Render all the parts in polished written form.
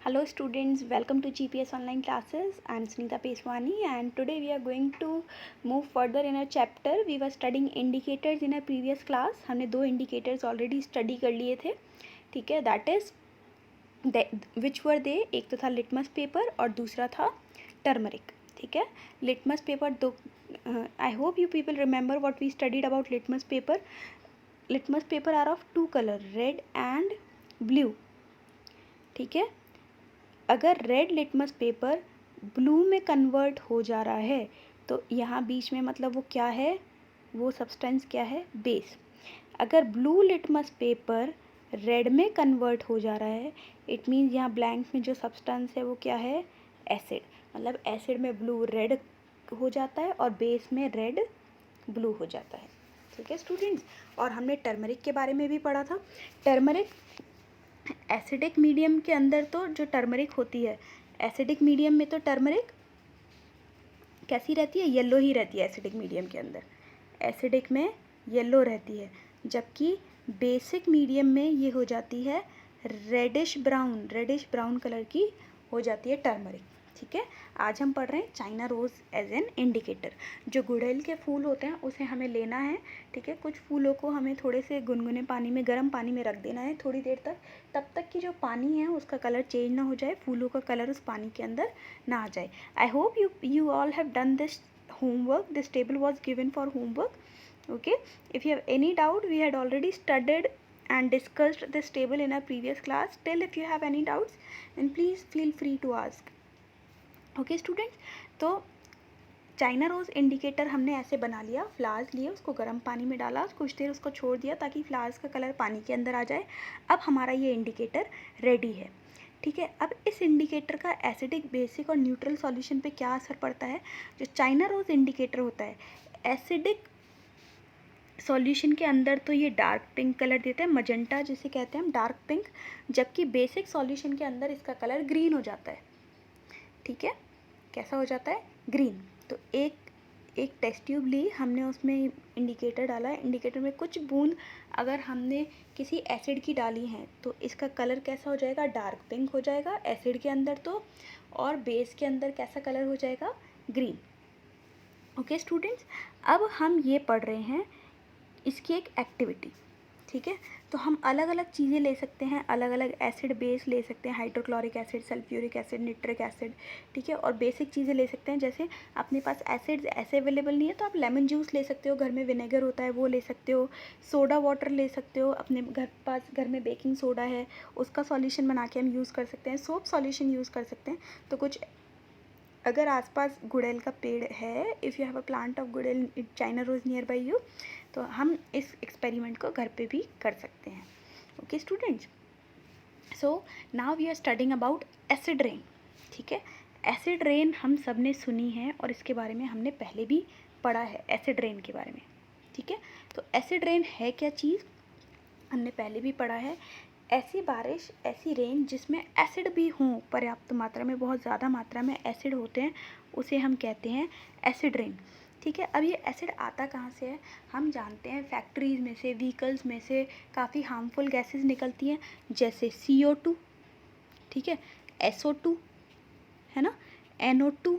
Hello students, welcome to GPS online classes. I am Sunita Peswani and today we are going to move further in a chapter. We were studying indicators in a previous class. हमने दो indicators already study कर लिए थे, ठीक है. That is which were they? एक तो था litmus paper और दूसरा था turmeric, ठीक है. Litmus paper दो I hope you people remember what we studied about litmus paper. Litmus paper are of two color, red and blue, ठीक है. अगर रेड लिटमस पेपर ब्लू में कन्वर्ट हो जा रहा है तो यहाँ बीच में मतलब वो क्या है, वो सब्सटेंस क्या है, बेस. अगर ब्लू लिटमस पेपर रेड में कन्वर्ट हो जा रहा है इट मीन्स यहाँ ब्लैंक में जो सब्सटेंस है वो क्या है, एसिड. मतलब एसिड में ब्लू रेड हो जाता है और बेस में रेड ब्लू हो जाता है, ठीक है स्टूडेंट्स. और हमने टर्मरिक के बारे में भी पढ़ा था. टर्मरिक एसिडिक मीडियम के अंदर तो जो टर्मरिक होती है, एसिडिक मीडियम में तो टर्मरिक कैसी रहती है, येलो ही रहती है. एसिडिक मीडियम के अंदर एसिडिक में येलो रहती है, जबकि बेसिक मीडियम में ये हो जाती है रेडिश ब्राउन कलर की हो जाती है टर्मरिक, ठीक है. आज हम पढ़ रहे हैं China rose as an indicator. जो गुड़हल के फूल होते हैं उसे हमें लेना है, ठीक है. कुछ फूलों को हमें थोड़े से गुनगुने पानी में, गर्म पानी में रख देना है थोड़ी देर तक, तब तक कि जो पानी है उसका कलर चेंज ना हो जाए, फूलों का कलर उस पानी के अंदर ना आ जाए. I hope you all have done this homework. This table was given for homework. Okay, if you have any doubt, we had already studied and discussed this table in our previous class. Still if you have any doubts then please feel free to ask. Okay students, तो China rose indicator हमने ऐसे बना लिया. Flowers लिए, उसको गर्म पानी में डाला, कुछ देर उसको छोड़ दिया ताकि फ्लावर्स का कलर पानी के अंदर आ जाए. अब हमारा ये इंडिकेटर रेडी है, ठीक है. अब इस इंडिकेटर का एसिडिक, बेसिक और न्यूट्रल सॉल्यूशन पे क्या असर पड़ता है. जो चाइना रोज़ इंडिकेटर होता है एसिडिक सॉल्यूशन के अंदर तो ये डार्क पिंक कलर देता है, मजेंटा जिसे कहते हैं हम, डार्क पिंक. जबकि बेसिक सॉल्यूशन के अंदर इसका कलर ग्रीन हो जाता है, ठीक है. कैसा हो जाता है, ग्रीन. तो एक टेस्ट ट्यूब ली हमने, उसमें इंडिकेटर डाला है. इंडिकेटर में कुछ बूंद अगर हमने किसी एसिड की डाली हैं तो इसका कलर कैसा हो जाएगा, डार्क पिंक हो जाएगा एसिड के अंदर तो, और बेस के अंदर कैसा कलर हो जाएगा, ग्रीन. ओके स्टूडेंट्स, अब हम ये पढ़ रहे हैं इसकी एक एक्टिविटी, ठीक है. तो हम अलग अलग चीज़ें ले सकते हैं, अलग अलग एसिड बेस ले सकते हैं, hydrochloric acid, sulphuric acid, nitric acid, ठीक है. और बेसिक चीज़ें ले सकते हैं, जैसे अपने पास एसिड्स ऐसे अवेलेबल नहीं है तो आप लेमन जूस ले सकते हो, घर में विनेगर होता है वो ले सकते हो, सोडा वाटर ले सकते हो, अपने घर में बेकिंग सोडा है उसका सॉल्यूशन बना के हम यूज़ कर सकते हैं, सोप सॉल्यूशन यूज़ कर सकते हैं. तो कुछ अगर आसपास गुड़हल का पेड़ है, if you have a plant of गुड़हल China rose near by you, तो हम इस एक्सपेरिमेंट को घर पे भी कर सकते हैं. Okay students, so now we are studying about acid rain, ठीक है. एसिड रेन हम सब ने सुनी है और इसके बारे में हमने पहले भी पढ़ा है, एसिड रेन के बारे में, ठीक है. तो एसिड रेन है क्या चीज़, हमने पहले भी पढ़ा है. ऐसी बारिश, ऐसी रेन जिसमें एसिड भी हों, पर्याप्त मात्रा में, बहुत ज़्यादा मात्रा में एसिड होते हैं, उसे हम कहते हैं एसिड रेन, ठीक है. अब ये एसिड आता कहाँ से है, हम जानते हैं फैक्ट्रीज़ में से, व्हीकल्स में से काफ़ी हार्मफुल गैसेस निकलती हैं, जैसे CO2, ठीक है, SO2 है ना, NO2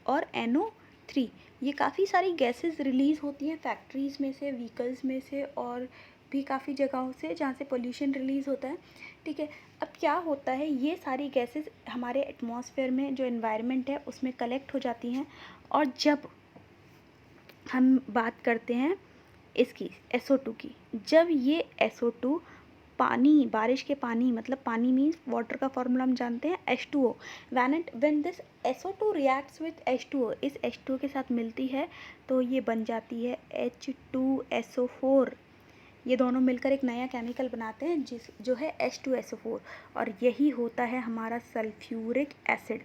और NO3. ये काफ़ी सारी गैसेस रिलीज़ होती हैं फैक्ट्रीज़ में से, व्हीकल्स में से और भी काफ़ी जगहों से जहाँ से पोल्यूशन रिलीज़ होता है, ठीक है. अब क्या होता है, ये सारी गैसेस हमारे एटमॉस्फेयर में, जो एनवायरनमेंट है उसमें कलेक्ट हो जाती हैं, और जब हम बात करते हैं इसकी SO2 की, जब ये SO2 पानी, बारिश के पानी, मतलब पानी मीन्स वाटर का फॉर्मूला हम जानते हैं H2O. When this SO2 reacts with H2O, इस H2O के साथ मिलती है तो ये बन जाती है H2SO4. ये दोनों मिलकर एक नया केमिकल बनाते हैं जो है H2SO4, और यही होता है हमारा सल्फ्यूरिक एसिड.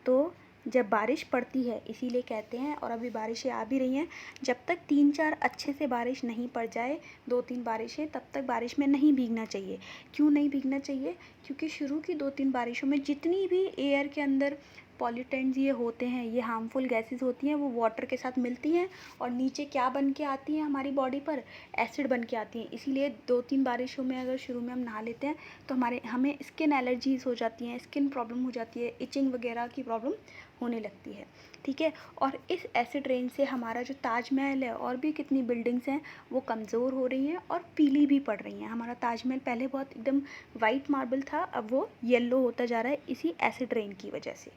तो जब बारिश पड़ती है, इसीलिए कहते हैं, और अभी बारिशें आ भी रही हैं, जब तक 3-4 अच्छे से बारिश नहीं पड़ जाए, 2-3 बारिशें, तब तक बारिश में नहीं भीगना चाहिए. क्यों नहीं भीगना चाहिए, क्योंकि शुरू की 2-3 बारिशों में जितनी भी एयर के अंदर पॉल्यूटेंट्स ये होते हैं, ये हार्मफुल गैसेस होती हैं, वो वाटर के साथ मिलती हैं और नीचे क्या बन के आती हैं हमारी बॉडी पर, एसिड बन के आती हैं। इसीलिए 2-3 बारिशों में अगर शुरू में हम नहा लेते हैं तो हमें स्किन एलर्जीज हो जाती हैं, स्किन प्रॉब्लम हो जाती है, इचिंग वगैरह की प्रॉब्लम होने लगती है। ठीक है, और इस एसिड रेन से हमारा जो ताजमहल है और भी कितनी बिल्डिंग्स हैं वो कमज़ोर हो रही हैं और पीली भी पड़ रही हैं। हमारा ताजमहल पहले बहुत एकदम वाइट मार्बल था, अब वो येलो होता जा रहा है इसी एसिड रेन की वजह से।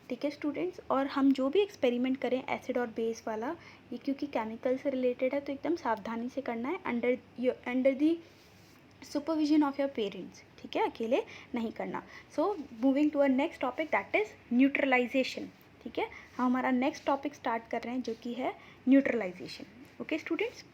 ठीक है स्टूडेंट्स, और हम जो भी एक्सपेरिमेंट करें एसिड और बेस वाला, ये क्योंकि केमिकल से रिलेटेड है तो एकदम सावधानी से करना है, under the supervision of your parents. ठीक है, अकेले नहीं करना। So moving to a next topic that is neutralisation. ठीक है, हम हमारा नेक्स्ट टॉपिक स्टार्ट कर रहे हैं जो कि है न्यूट्रलाइजेशन। ओके स्टूडेंट्स,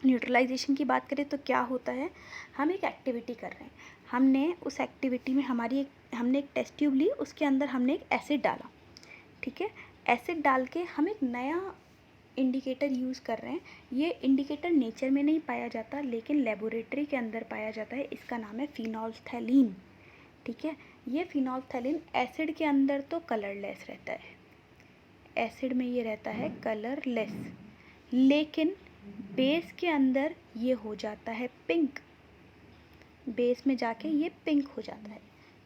न्यूट्रलाइजेशन की बात करें तो क्या होता है, हम एक एक्टिविटी कर रहे हैं, हमने उस एक्टिविटी में हमने एक टेस्ट ट्यूब ली, उसके अंदर हमने एक एसिड डाला। ठीक है, एसिड डाल के हम एक नया इंडिकेटर यूज़ कर रहे हैं। ये इंडिकेटर नेचर में नहीं पाया जाता लेकिन लेबोरेटरी के अंदर पाया जाता है, इसका नाम है फिनोल्फ्थैलीन। ठीक है, ये फिनोल्फ्थैलीन एसिड के अंदर तो कलरलेस रहता है, एसिड में ये रहता है कलरलेस, लेकिन बेस के अंदर ये हो जाता है पिंक, बेस में जाके ये पिंक हो जाता है।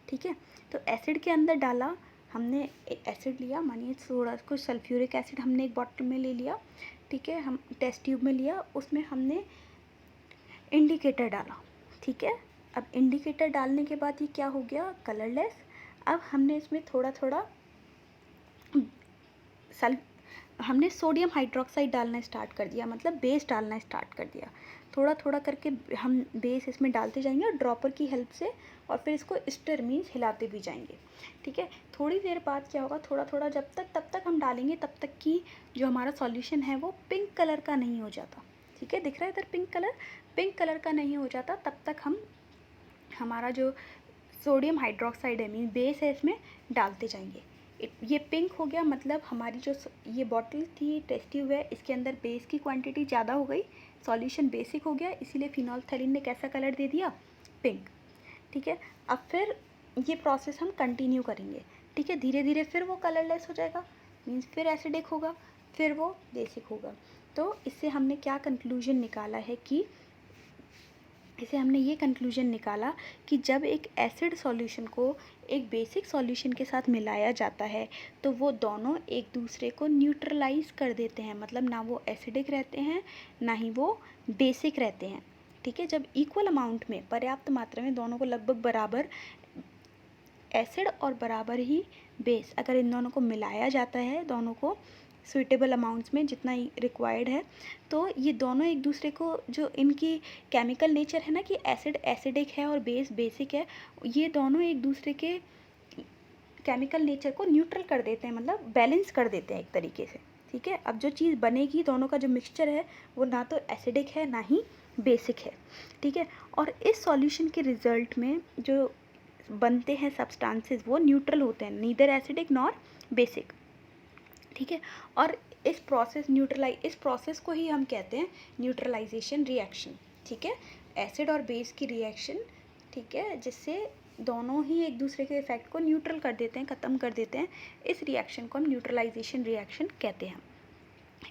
ठीक है, तो एसिड के अंदर डाला हमने, एसिड लिया, मानिए थोड़ा कुछ सल्फ्यूरिक एसिड हमने एक बॉटल में ले लिया। ठीक है, हम टेस्ट ट्यूब में लिया, उसमें हमने इंडिकेटर डाला। ठीक है, अब इंडिकेटर डालने के बाद ये क्या हो गया, कलरलेस। अब हमने इसमें थोड़ा थोड़ा हमने सोडियम हाइड्रोक्साइड डालना स्टार्ट कर दिया, मतलब बेस डालना स्टार्ट कर दिया। थोड़ा थोड़ा करके हम बेस इसमें डालते जाएंगे और ड्रॉपर की हेल्प से, और फिर इसको स्टर मीन्स हिलाते भी जाएंगे। ठीक है, थोड़ी देर बाद क्या होगा, थोड़ा थोड़ा तब तक हम डालेंगे तब तक कि जो हमारा सॉल्यूशन है वो पिंक कलर का नहीं हो जाता। ठीक है, दिख रहा है इधर पिंक कलर का नहीं हो जाता, तब तक हम हमारा जो सोडियम हाइड्रोक्साइड है मीन बेस है इसमें डालते जाएंगे। ये पिंक हो गया, मतलब हमारी जो ये बॉटल थी, टेस्ट ट्यूब है, इसके अंदर बेस की क्वांटिटी ज़्यादा हो गई, सॉल्यूशन बेसिक हो गया, इसीलिए फिनोल्फ्थैलीन ने कैसा कलर दे दिया, पिंक। ठीक है, अब फिर ये प्रोसेस हम कंटिन्यू करेंगे। ठीक है, धीरे धीरे फिर वो कलरलेस हो जाएगा, मीन्स फिर एसिडिक होगा, फिर वो बेसिक होगा। तो इससे हमने क्या कंक्लूजन निकाला है कि ये कंक्लूजन निकाला कि जब एक एसिड सॉल्यूशन को एक बेसिक सॉल्यूशन के साथ मिलाया जाता है तो वो दोनों एक दूसरे को न्यूट्रलाइज कर देते हैं, मतलब ना वो एसिडिक रहते हैं ना ही वो बेसिक रहते हैं। ठीक है, जब इक्वल अमाउंट में, पर्याप्त मात्रा में, दोनों को लगभग बराबर एसिड और बराबर ही बेस, अगर इन दोनों को मिलाया जाता है, दोनों को सुइटेबल अमाउंट्स में जितना रिक्वायर्ड है, तो ये दोनों एक दूसरे को, जो इनकी केमिकल नेचर है ना कि एसिड एसिडिक है और बेस बेसिक है, ये दोनों एक दूसरे के केमिकल नेचर को न्यूट्रल कर देते हैं, मतलब बैलेंस कर देते हैं एक तरीके से। ठीक है, अब जो चीज़ बनेगी, दोनों का जो मिक्सचर है वो ना तो एसिडिक है ना ही बेसिक है। ठीक है, और इस सॉल्यूशन के रिजल्ट में जो बनते हैं सब्सटेंसेस वो न्यूट्रल होते हैं, नीदर एसिडिक नॉर बेसिक। ठीक है, और इस प्रोसेस को ही हम कहते हैं न्यूट्रलाइजेशन रिएक्शन। ठीक है, एसिड और बेस की रिएक्शन, ठीक है, जिससे दोनों ही एक दूसरे के इफेक्ट को न्यूट्रल कर देते हैं, ख़त्म कर देते हैं, इस रिएक्शन को हम न्यूट्रलाइजेशन रिएक्शन कहते हैं।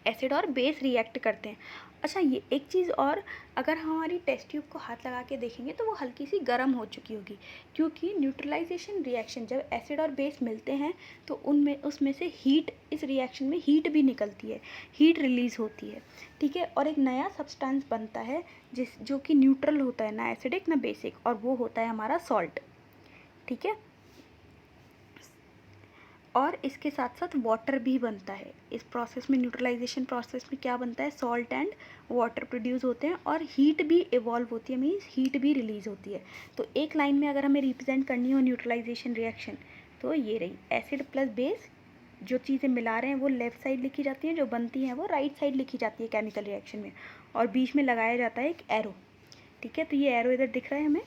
एसिड और बेस रिएक्ट करते हैं। अच्छा, ये एक चीज़ और, अगर हमारी टेस्ट ट्यूब को हाथ लगा के देखेंगे तो वो हल्की सी गर्म हो चुकी होगी, क्योंकि न्यूट्रलाइजेशन रिएक्शन जब एसिड और बेस मिलते हैं तो उसमें से हीट, इस रिएक्शन में हीट भी निकलती है, हीट रिलीज़ होती है। ठीक है, और एक नया सब्सटेंस बनता है जो कि न्यूट्रल होता है, ना एसिडिक ना बेसिक, और वो होता है हमारा सॉल्ट। ठीक है, और इसके साथ साथ वाटर भी बनता है इस प्रोसेस में। न्यूट्रलाइजेशन प्रोसेस में क्या बनता है, सॉल्ट एंड वाटर प्रोड्यूस होते हैं, और हीट भी इवॉल्व होती है, मीन्स हीट भी रिलीज होती है। तो एक लाइन में अगर हमें रिप्रेजेंट करनी हो न्यूट्रलाइजेशन रिएक्शन तो ये रही, एसिड प्लस बेस, जो चीज़ें मिला रहे हैं वो लेफ़्ट साइड लिखी जाती हैं, जो बनती हैं वो राइट साइड लिखी जाती है केमिकल रिएक्शन में, और बीच में लगाया जाता है एक एरो। ठीक है, तो ये एरो इधर दिख रहा है हमें।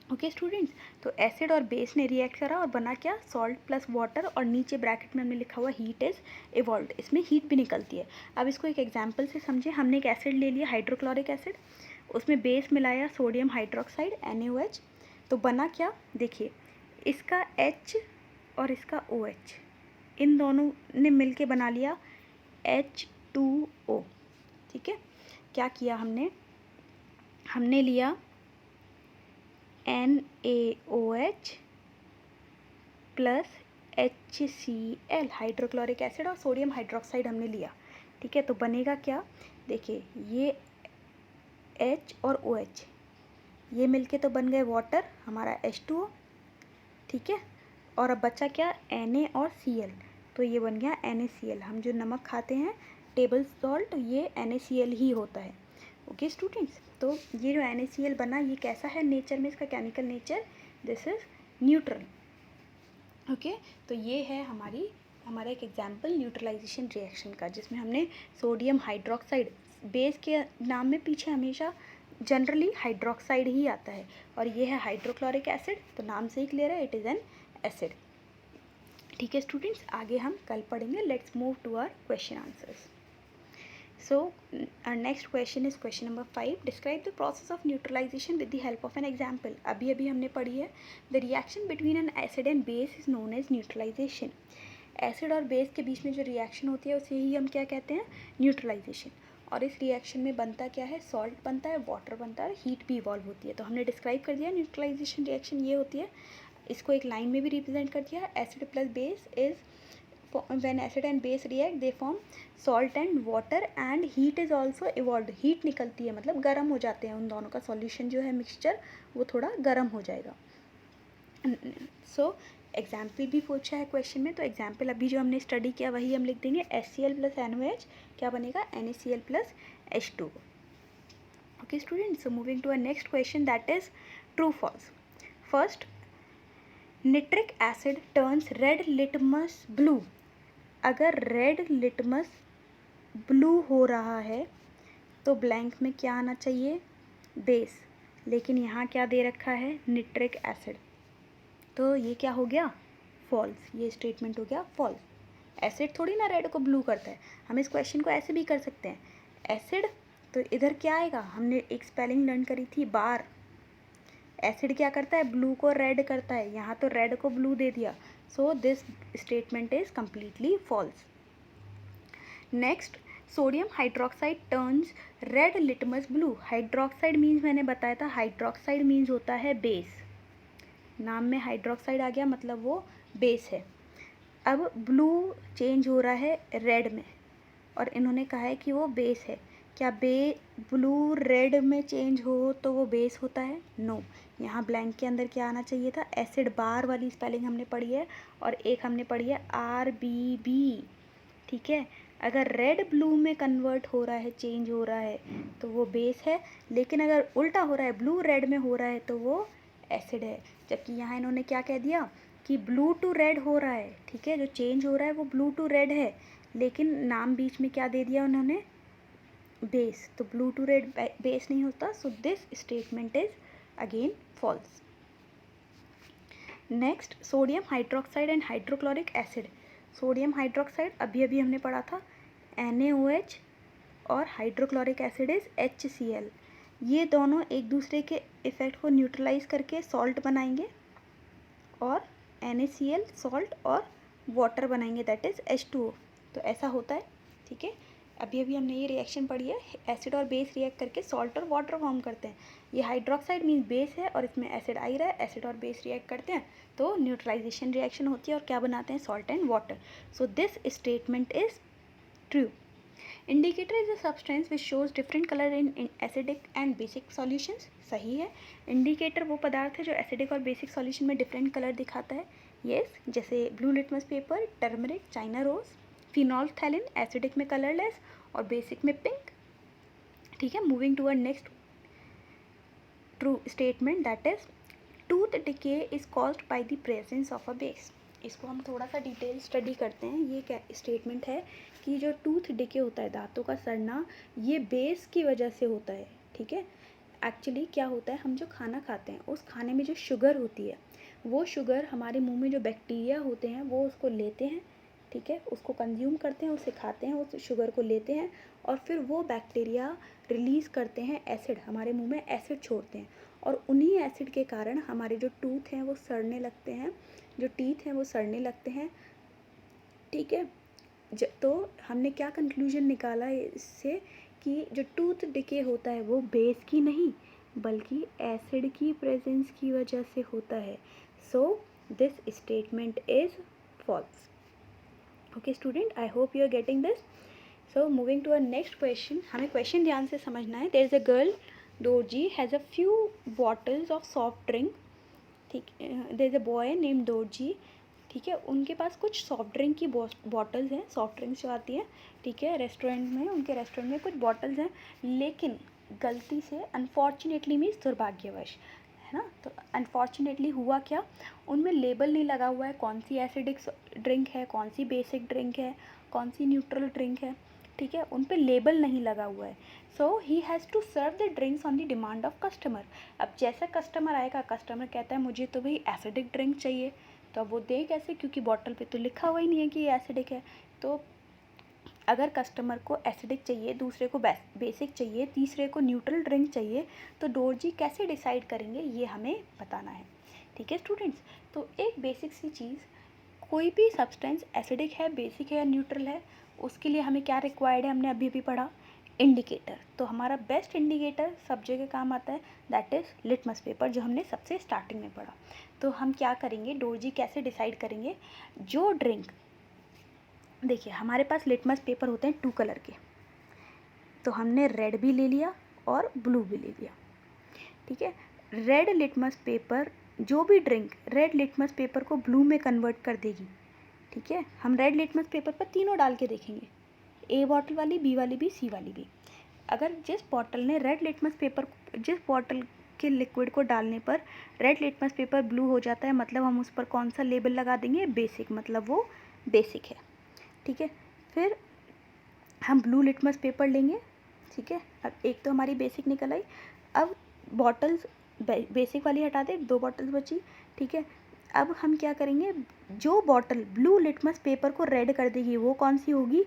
ओके स्टूडेंट्स, तो एसिड और बेस ने रिएक्ट करा और बना क्या, सॉल्ट प्लस वाटर, और नीचे ब्रैकेट में हमने लिखा हुआ हीट इज इवॉल्व्ड, इसमें हीट भी निकलती है। अब इसको एक एग्जांपल से समझे, हमने एक एसिड ले लिया, हाइड्रोक्लोरिक एसिड, उसमें बेस मिलाया सोडियम हाइड्रोक्साइड NaOH, तो बना क्या, देखिए इसका H और इसका OH, इन दोनों ने मिलके बना लिया H2O। ठीक है, क्या किया हमने लिया NaOH plus HCl, hydrochloric acid, और सोडियम हाइड्रोक्साइड हमने लिया। ठीक है, तो बनेगा क्या, देखिए ये H और OH ये मिलके तो बन गए वाटर, हमारा H2O। ठीक है, और अब बचा क्या, Na और Cl, तो ये बन गया NaCl। हम जो नमक खाते हैं टेबल सॉल्ट, ये NaCl ही होता है। ओके स्टूडेंट्स, तो ये जो NaCl बना, ये कैसा है नेचर में, इसका chemical nature, this is neutral. Okay, तो ये है हमारा एक एग्जाम्पल न्यूट्रलाइजेशन रिएक्शन का, जिसमें हमने सोडियम हाइड्रोक्साइड, बेस के नाम में पीछे हमेशा जनरली हाइड्रोक्साइड ही आता है, और ये है हाइड्रोक्लोरिक एसिड, तो नाम से ही क्लियर है, इट इज़ एन एसिड। ठीक है स्टूडेंट्स, आगे हम कल पढ़ेंगे। Let's move to our question answers. So our next question is question number 5. Describe the process of neutralization with the help of an example. अभी हमने पढ़ी है, the reaction between an acid and base is known as neutralization. Acid और base के बीच में जो reaction होती है उसे ही हम क्या कहते हैं, न्यूट्रलाइजेशन। और इस रिएक्शन में बनता क्या है, सॉल्ट बनता है, वाटर बनता है, और हीट भी इवॉल्व होती है। तो हमने डिस्क्राइब कर दिया न्यूट्रलाइजेशन रिएक्शन ये होती है, इसको एक लाइन में भी रिप्रेजेंट कर दिया, acid plus base is when acid and base react they form salt and water and heat is also evolved. heat निकलती है, मतलब गर्म हो जाते हैं, उन दोनों का सॉल्यूशन जो है मिक्सचर वो थोड़ा गर्म हो जाएगा। सो एग्जाम्पल भी पूछा है क्वेश्चन में, तो एग्जाम्पल अभी जो हमने स्टडी किया वही हम लिख देंगे, HCl प्लस NaOH क्या बनेगा, NaCl plus H2O। Okay student, so moving to a next question, that is true false. First, nitric acid turns red litmus blue. अगर रेड लिटमस ब्लू हो रहा है तो ब्लैंक में क्या आना चाहिए, बेस, लेकिन यहाँ क्या दे रखा है, निट्रिक एसिड, तो ये क्या हो गया, फॉल्स। ये स्टेटमेंट हो गया फॉल्स। एसिड थोड़ी ना रेड को ब्लू करता है, हम इस क्वेश्चन को ऐसे भी कर सकते हैं, एसिड तो इधर क्या आएगा, हमने एक स्पेलिंग लर्न करी थी बार, एसिड क्या करता है, ब्लू को रेड करता है, यहाँ तो रेड को ब्लू दे दिया, so this statement is completely false. Next, sodium hydroxide turns red litmus blue. Hydroxide means मैंने बताया था, हाइड्रोक्साइड मीन्स होता है बेस, नाम में हाइड्रोक्साइड आ गया मतलब वो बेस है। अब ब्लू चेंज हो रहा है रेड में, और इन्होंने कहा है कि वो बेस है, क्या ब्लू रेड में चेंज हो तो वो बेस होता है, नो। यहाँ ब्लैंक के अंदर क्या आना चाहिए था, एसिड बार वाली स्पेलिंग हमने पढ़ी है, और एक हमने पढ़ी है RBB। ठीक है, अगर रेड ब्लू में कन्वर्ट हो रहा है, चेंज हो रहा है, तो वो बेस है, लेकिन अगर उल्टा हो रहा है, ब्लू रेड में हो रहा है, तो वो एसिड है। जबकि यहाँ इन्होंने क्या कह दिया कि ब्लू टू रेड हो रहा है, ठीक है, जो चेंज हो रहा है वो ब्लू टू रेड है, लेकिन नाम बीच में क्या दे दिया उन्होंने, बेस, तो ब्लू टू रेड बेस नहीं होता, so this statement is again false. Next, sodium hydroxide and hydrochloric acid. Sodium hydroxide अभी हमने पढ़ा था, NaOH, और हाइड्रोक्लोरिक एसिड इज HCl। ये दोनों एक दूसरे के इफेक्ट को न्यूट्रलाइज करके सॉल्ट बनाएंगे, और NaCl सॉल्ट और वाटर बनाएंगे, दैट इज H2O। तो ऐसा होता है। ठीक है, अभी हमने ये रिएक्शन पढ़ी है, एसिड और बेस रिएक्ट करके सॉल्ट और वाटर फॉर्म करते हैं। ये हाइड्रोक्साइड मीन बेस है, और इसमें एसिड आ रहा है, एसिड और बेस रिएक्ट करते हैं, तो न्यूट्रलाइजेशन रिएक्शन होती है, और क्या बनाते हैं, salt and water. So this statement is true. Indicator is a substance which shows different colour in acidic and basic solutions. सही है, इंडिकेटर वो पदार्थ है जो एसिडिक और बेसिक सॉल्यूशन में डिफरेंट कलर दिखाता है। यस, जैसे blue litmus paper, turmeric, China rose, phenolphthalein, acidic में कलरलेस और बेसिक में पिंक। ठीक है, moving to a next true statement, that is tooth decay is caused by the presence of a base. इसको हम थोड़ा सा डिटेल स्टडी करते हैं। ये क्या स्टेटमेंट है कि जो टूथ डिके होता है, दांतों का सड़ना, ये बेस की वजह से होता है। ठीक है, एक्चुअली क्या होता है, हम जो खाना खाते हैं उस खाने में जो शुगर होती है, वो शुगर हमारे मुंह में जो बैक्टीरिया होते हैं वो उसको लेते हैं, ठीक है, उसको कंज्यूम करते हैं, उसे खाते हैं, उस शुगर को लेते हैं, और फिर वो बैक्टीरिया रिलीज़ करते हैं एसिड, हमारे मुंह में एसिड छोड़ते हैं, और उन्हीं एसिड के कारण हमारे जो टूथ हैं वो सड़ने लगते हैं, जो टीथ हैं वो सड़ने लगते हैं, ठीक है। तो हमने क्या कंक्लूजन निकाला इससे कि जो टूथ डिके होता है वो बेस की नहीं बल्कि एसिड की प्रेजेंस की वजह से होता है। So this statement is false. Okay student, I hope you are getting this. So moving to a next question, हमें क्वेश्चन ध्यान से समझना है। There is a girl Dorji has a few bottles of soft drink, ठीक। There is a boy name Dorji, ठीक है। उनके पास कुछ सॉफ्ट ड्रिंक की बॉटल्स हैं, सॉफ्ट ड्रिंक्स जो आती है, ठीक है, रेस्टोरेंट में, उनके रेस्टोरेंट में कुछ बॉटल्स हैं, लेकिन गलती से, अनफॉर्चुनेटली मीन्स दुर्भाग्यवश, है ना, तो अनफॉर्चुनेटली हुआ क्या, उनमें लेबल नहीं लगा हुआ है कौन सी एसिडिक ड्रिंक है, कौन सी बेसिक ड्रिंक है, कौन सी न्यूट्रल ड्रिंक है, ठीक है, उन पर लेबल नहीं लगा हुआ है। So he has to serve the drinks on the demand of customer. अब जैसा कस्टमर आएगा, कस्टमर कहता है मुझे तो भाई एसिडिक ड्रिंक चाहिए, तो अब वो दे कैसे, क्योंकि बॉटल पे तो लिखा हुआ ही नहीं है कि ये एसिडिक है। तो अगर कस्टमर को एसिडिक चाहिए, दूसरे को बेसिक चाहिए, तीसरे को न्यूट्रल ड्रिंक चाहिए, तो डोरजी कैसे डिसाइड करेंगे, ये हमें बताना है, ठीक है स्टूडेंट्स। तो एक बेसिक सी चीज़, कोई भी सब्सटेंस एसिडिक है, बेसिक है या न्यूट्रल है, उसके लिए हमें क्या रिक्वायर्ड है, हमने अभी भी पढ़ा, इंडिकेटर। तो हमारा बेस्ट इंडिकेटर सब जगह काम आता है, दैट इज़ लिटमस पेपर, जो हमने सबसे स्टार्टिंग में पढ़ा। तो हम क्या करेंगे, डोरजी कैसे डिसाइड करेंगे, जो ड्रिंक, देखिए हमारे पास लिटमस पेपर होते हैं 2 कलर के, तो हमने रेड भी ले लिया और ब्लू भी ले लिया, ठीक है। रेड लिटमस पेपर, जो भी ड्रिंक रेड लिटमस पेपर को ब्लू में कन्वर्ट कर देगी, ठीक है। हम रेड लिटमस पेपर पर तीनों डाल के देखेंगे, ए बॉटल वाली, बी वाली भी, सी वाली भी। अगर जिस बॉटल ने रेड लिटमस पेपर, जिस बॉटल के लिक्विड को डालने पर रेड लिटमस पेपर ब्लू हो जाता है, मतलब हम उस पर कौन सा लेबल लगा देंगे, बेसिक, मतलब वो बेसिक है, ठीक है। फिर हम ब्लू लिटमस पेपर लेंगे, ठीक है। अब एक तो हमारी बेसिक निकल आई, अब बॉटल्स बेसिक वाली हटा दे, 2 बॉटल्स बची, ठीक है। अब हम क्या करेंगे, जो बॉटल ब्लू लिटमस पेपर को रेड कर देगी वो कौन सी होगी,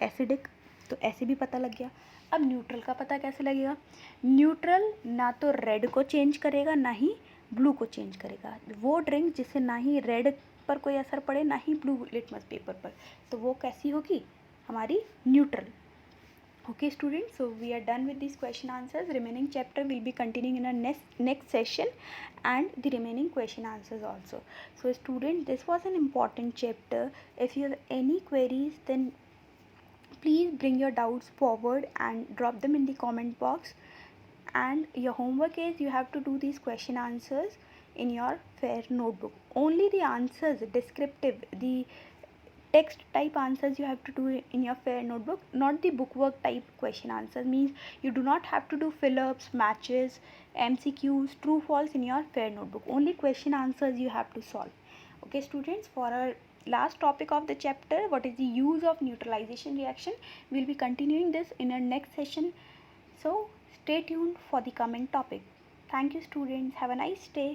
एसिडिक, तो ऐसे भी पता लग गया। अब न्यूट्रल का पता कैसे लगेगा, न्यूट्रल ना तो रेड को चेंज करेगा ना ही ब्लू को चेंज करेगा, वो ड्रिंक जिससे ना ही रेड पर कोई असर पड़े ना ही ब्लू लिटमस पेपर पर, तो वो कैसी होगी, हमारी neutral. Okay students, so we are done with these question answers. Remaining chapter will be continuing in our next session, and the remaining question answers also. So student, this was an important chapter. If you have any queries, then please bring your doubts forward and drop them in the comment box. And your homework is, you have to do these question answers in your fair notebook. Only the answers, descriptive, the text type answers you have to do in your fair notebook, not the bookwork type question answers. Means you do not have to do fill-ups, matches, MCQs, true false in your fair notebook. Only question answers you have to solve. Okay students, for our last topic of the chapter, what is the use of neutralization reaction, we'll be continuing this in our next session. So stay tuned for the coming topic. Thank you students, have a nice day.